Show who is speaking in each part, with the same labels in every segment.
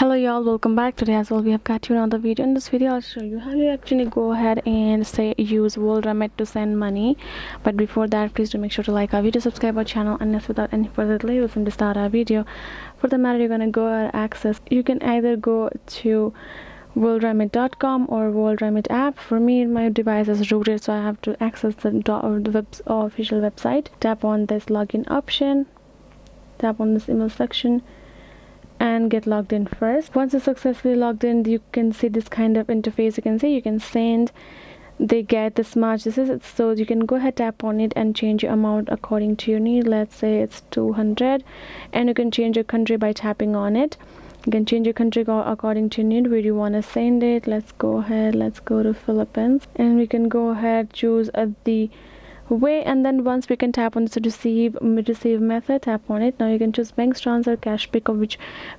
Speaker 1: Hello y'all, welcome back. Today as well we have got you another video. In this video I'll show you how you actually go ahead and say use Worldremit to send money. But before that, please do make sure to like our video, subscribe our channel, and yes, without any further delay, we'll simply start our video. For the matter, you're gonna go ahead and access, you can either go to worldremit.com or Worldremit app. For me, my device is rooted, so I have to access the official website. Tap on this login option, tap on this email section and get logged in first. Once you're successfully logged in, you can see this kind of interface. You can see you can send, they get this much, this is it. So you can go ahead, tap on it and change your amount according to your need. Let's say it's 200, and you can change your country by tapping on it. You can change your country according to your need, where you want to send it. Let's go ahead, let's go to Philippines, and we can go ahead, choose the way, and then once we can tap on this receive method, tap on it. Now you can choose bank transfer, cash pick, of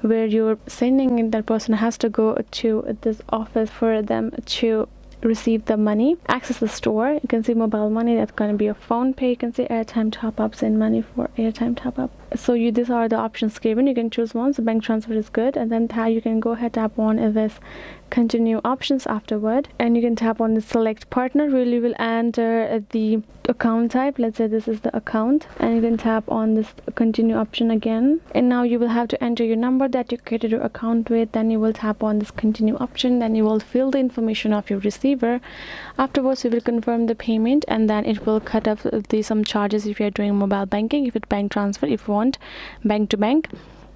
Speaker 1: where you're sending it. That person has to go to this office for them to receive the money. Access the store, you can see mobile money, that's going to be a phone pay. You can see airtime top up, send money for airtime top up. So these are the options given. You can choose one. So bank transfer is good, and then you can go ahead, tap on this continue options afterward, and you can tap on the select partner, where you will enter the account type. Let's say this is the account, and you can tap on this continue option again, and now you will have to enter your number that you created your account with. Then you will tap on this continue option, then you will fill the information of your receiver. Afterwards you will confirm the payment, and then it will cut off some charges if you are doing mobile banking. If it's bank transfer, if you want bank to bank,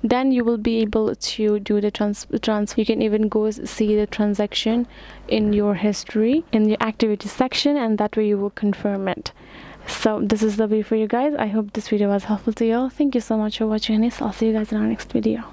Speaker 1: then you will be able to do the transfer. You can even go see the transaction in your history in your activity section, and that way you will confirm it. So this is the way for you guys. I hope this video was helpful to you all. Thank you so much for watching this. I'll see you guys in our next video.